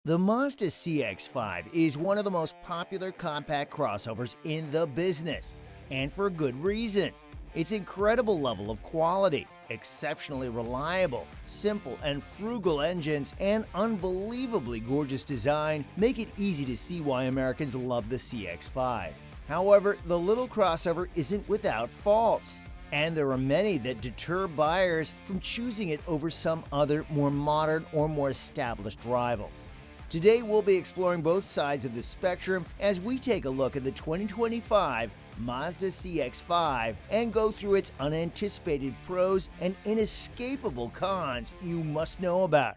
The Mazda CX-5 is one of the most popular compact crossovers in the business, and for good reason. Its incredible level of quality, exceptionally reliable, simple and frugal engines, and unbelievably gorgeous design make it easy to see why Americans love the CX-5. However, the little crossover isn't without faults, and there are many that deter buyers from choosing it over some other more modern or more established rivals. Today, we'll be exploring both sides of the spectrum as we take a look at the 2025 Mazda CX-5 and go through its unanticipated pros and inescapable cons you must know about.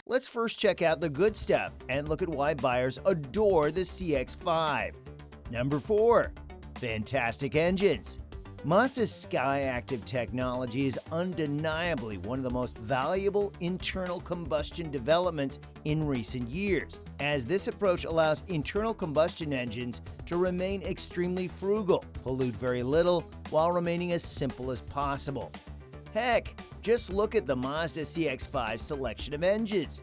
Let's first check out the good stuff and look at why buyers adore the CX-5. Number 4. Fantastic engines. Mazda's SkyActiv technology is undeniably one of the most valuable internal combustion developments in recent years, as this approach allows internal combustion engines to remain extremely frugal, pollute very little, while remaining as simple as possible. Heck, just look at the Mazda CX-5 selection of engines.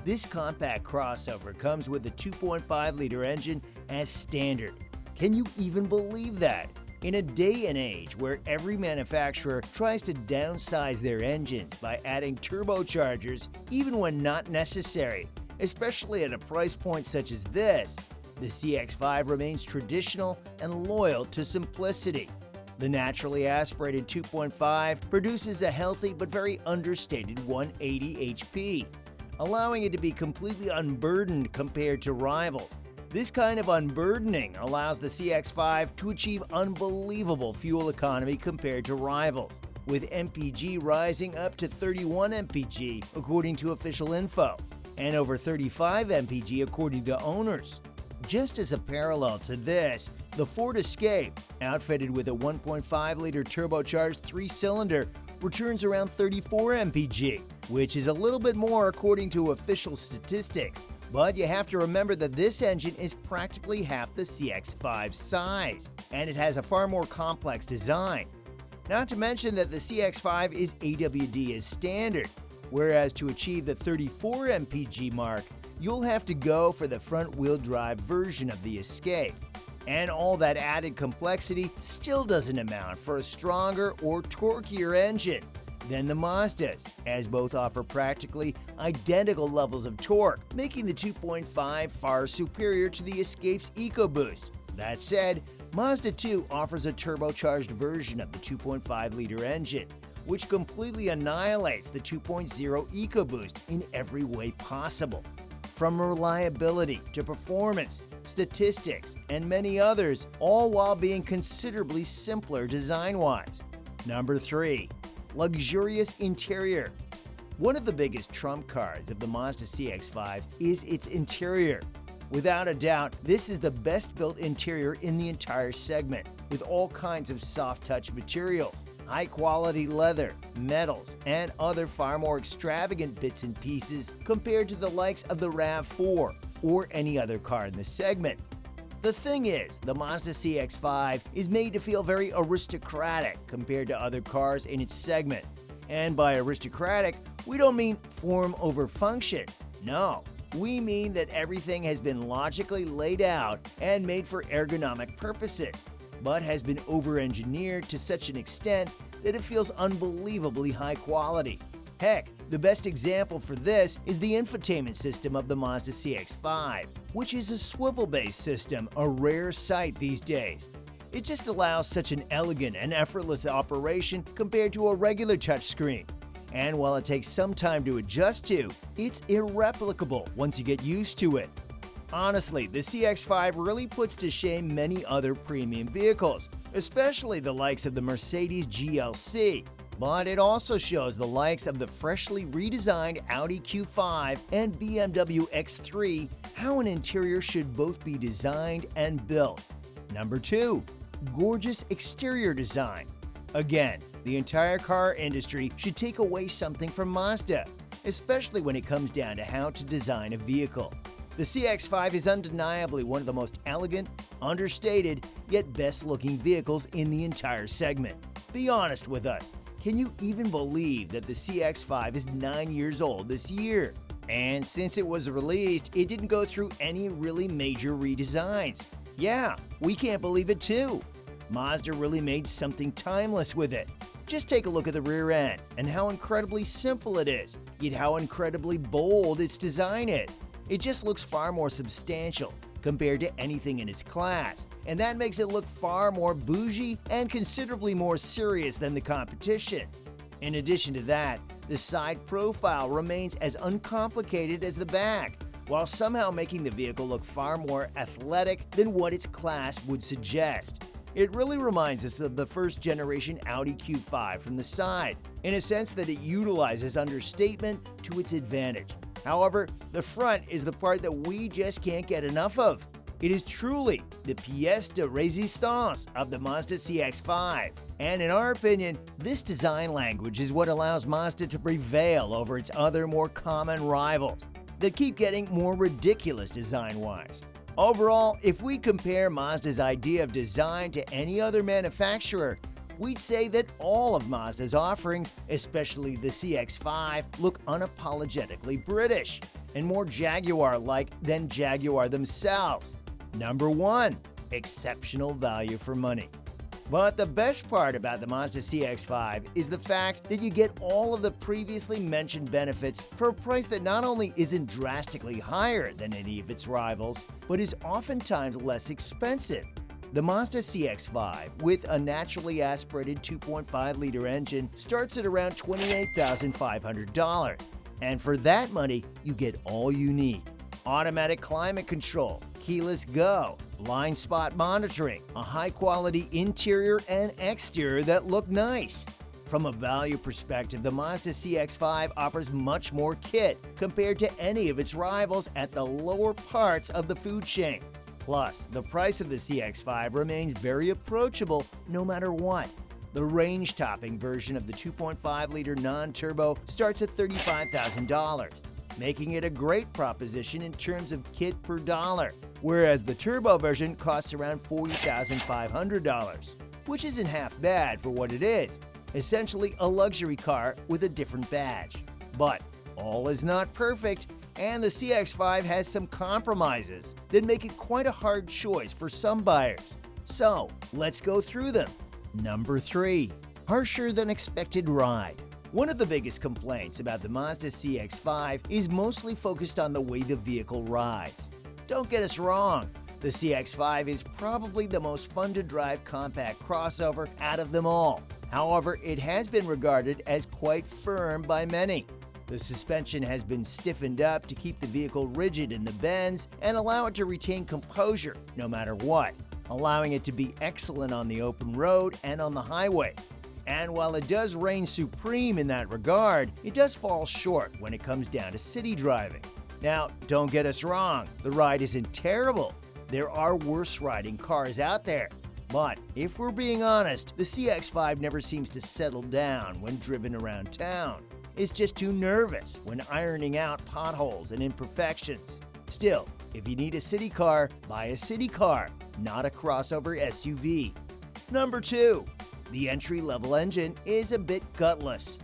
This compact crossover comes with a 2.5-liter engine as standard. Can you even believe that? In a day and age where every manufacturer tries to downsize their engines by adding turbochargers even when not necessary, especially at a price point such as this, the CX-5 remains traditional and loyal to simplicity. The naturally aspirated 2.5 produces a healthy but very understated 180 HP, allowing it to be completely unburdened compared to rivals. This kind of unburdening allows the CX-5 to achieve unbelievable fuel economy compared to rivals, with MPG rising up to 31 MPG according to official info, and over 35 MPG according to owners. Just as a parallel to this, the Ford Escape, outfitted with a 1.5-liter turbocharged 3-cylinder, returns around 34 MPG, which is a little bit more according to official statistics. But you have to remember that this engine is practically half the CX-5's size, and it has a far more complex design. Not to mention that the CX-5 is AWD as standard, whereas to achieve the 34 MPG mark, you'll have to go for the front-wheel drive version of the Escape. And all that added complexity still doesn't amount for a stronger or torquier engine than the Mazdas, as both offer practically identical levels of torque, making the 2.5 far superior to the Escape's EcoBoost. That said, Mazda 2 offers a turbocharged version of the 2.5-liter engine, which completely annihilates the 2.0 EcoBoost in every way possible. From reliability to performance, statistics, and many others, all while being considerably simpler design-wise. Number 3. Luxurious interior. One of the biggest trump cards of the Mazda CX-5 is its interior. Without a doubt, this is the best built interior in the entire segment, with all kinds of soft touch materials, high quality leather, metals, and other far more extravagant bits and pieces compared to the likes of the RAV4 or any other car in the segment. The thing is, the Mazda CX-5 is made to feel very aristocratic compared to other cars in its segment. And by aristocratic, we don't mean form over function. No, we mean that everything has been logically laid out and made for ergonomic purposes, but has been over-engineered to such an extent that it feels unbelievably high quality. Heck, the best example for this is the infotainment system of the Mazda CX-5, which is a swivel-based system, a rare sight these days. It just allows such an elegant and effortless operation compared to a regular touchscreen. And while it takes some time to adjust to, it's irreplicable once you get used to it. Honestly, the CX-5 really puts to shame many other premium vehicles, especially the likes of the Mercedes GLC. But it also shows the likes of the freshly redesigned Audi Q5 and BMW X3 how an interior should both be designed and built. Number 2. Gorgeous exterior design. Again, the entire car industry should take away something from Mazda, especially when it comes down to how to design a vehicle. The CX-5 is undeniably one of the most elegant, understated, yet best-looking vehicles in the entire segment. Be honest with us. Can you even believe that the CX-5 is 9 years old this year? And since it was released, it didn't go through any really major redesigns. Yeah, we can't believe it too. Mazda really made something timeless with it. Just take a look at the rear end and how incredibly simple it is, yet how incredibly bold its design is. It just looks far more substantial compared to anything in its class, and that makes it look far more bougie and considerably more serious than the competition. In addition to that, the side profile remains as uncomplicated as the back, while somehow making the vehicle look far more athletic than what its class would suggest. It really reminds us of the first generation Audi Q5 from the side, in a sense that it utilizes understatement to its advantage. However, the front is the part that we just can't get enough of. It is truly the pièce de résistance of the Mazda CX-5. And in our opinion, this design language is what allows Mazda to prevail over its other more common rivals that keep getting more ridiculous design-wise. Overall, if we compare Mazda's idea of design to any other manufacturer, we'd say that all of Mazda's offerings, especially the CX-5, look unapologetically British and more Jaguar-like than Jaguar themselves. Number 1. Exceptional value for money. But the best part about the Mazda CX-5 is the fact that you get all of the previously mentioned benefits for a price that not only isn't drastically higher than any of its rivals, but is oftentimes less expensive. The Mazda CX-5, with a naturally aspirated 2.5-liter engine, starts at around $28,500. And for that money, you get all you need. Automatic climate control, keyless go, blind spot monitoring, a high-quality interior and exterior that look nice. From a value perspective, the Mazda CX-5 offers much more kit compared to any of its rivals at the lower parts of the food chain. Plus, the price of the CX-5 remains very approachable no matter what. The range-topping version of the 2.5-liter non-turbo starts at $35,000, making it a great proposition in terms of kit per dollar, whereas the turbo version costs around $40,500, which isn't half bad for what it is, essentially a luxury car with a different badge. But all is not perfect, and the CX-5 has some compromises that make it quite a hard choice for some buyers. So, let's go through them. Number 3. Harsher than expected ride. One of the biggest complaints about the Mazda CX-5 is mostly focused on the way the vehicle rides. Don't get us wrong, the CX-5 is probably the most fun to drive compact crossover out of them all. However, it has been regarded as quite firm by many. The suspension has been stiffened up to keep the vehicle rigid in the bends and allow it to retain composure no matter what, allowing it to be excellent on the open road and on the highway. And while it does reign supreme in that regard, it does fall short when it comes down to city driving. Now, don't get us wrong, the ride isn't terrible. There are worse riding cars out there. But if we're being honest, the CX-5 never seems to settle down when driven around town. It's just too nervous when ironing out potholes and imperfections. Still, if you need a city car, buy a city car, not a crossover SUV. Number 2. The entry-level engine is a bit gutless.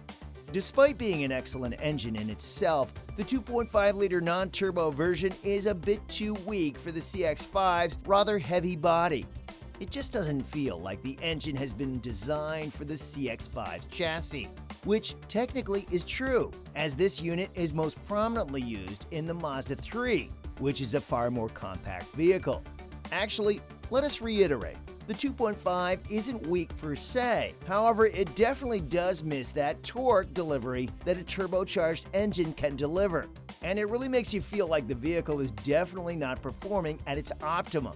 Despite being an excellent engine in itself, the 2.5-liter non-turbo version is a bit too weak for the CX-5's rather heavy body. It just doesn't feel like the engine has been designed for the CX-5's chassis, which technically is true, as this unit is most prominently used in the Mazda 3, which is a far more compact vehicle. Actually, let us reiterate. The 2.5 isn't weak per se, however, it definitely does miss that torque delivery that a turbocharged engine can deliver, and it really makes you feel like the vehicle is definitely not performing at its optimum.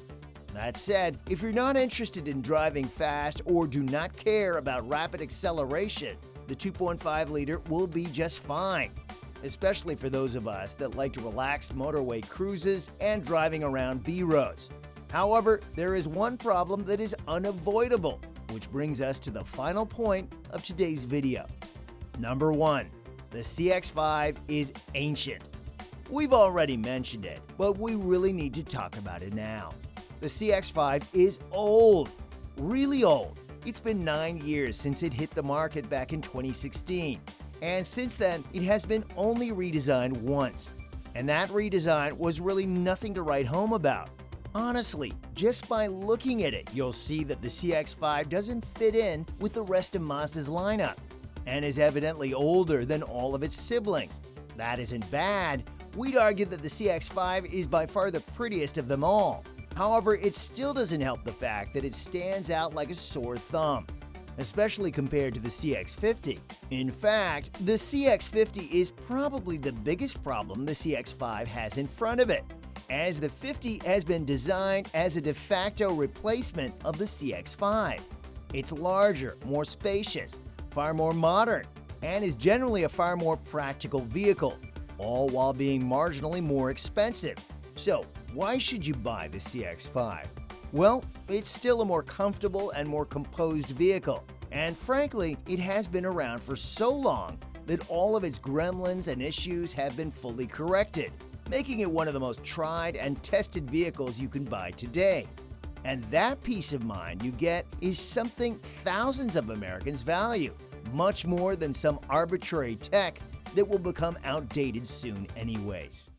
That said, if you're not interested in driving fast or do not care about rapid acceleration, the 2.5-liter will be just fine, especially for those of us that like to relax motorway cruises and driving around B-roads. However, there is one problem that is unavoidable, which brings us to the final point of today's video. Number 1. The CX-5 is ancient. We've already mentioned it, but we really need to talk about it now. The CX-5 is old, really old, It's been 9 years since it hit the market back in 2016, and since then, it has been only redesigned once. And that redesign was really nothing to write home about. Honestly, just by looking at it, you'll see that the CX-5 doesn't fit in with the rest of Mazda's lineup, and is evidently older than all of its siblings. That isn't bad. We'd argue that the CX-5 is by far the prettiest of them all. However, it still doesn't help the fact that it stands out like a sore thumb, especially compared to the CX-50. In fact, the CX-50 is probably the biggest problem the CX-5 has in front of it, as the 50 has been designed as a de facto replacement of the CX-5. It's larger, more spacious, far more modern, and is generally a far more practical vehicle, all while being marginally more expensive. So, why should you buy the CX-5? Well, it's still a more comfortable and more composed vehicle, and frankly, it has been around for so long that all of its gremlins and issues have been fully corrected, making it one of the most tried and tested vehicles you can buy today. And that peace of mind you get is something thousands of Americans value, much more than some arbitrary tech that will become outdated soon anyways.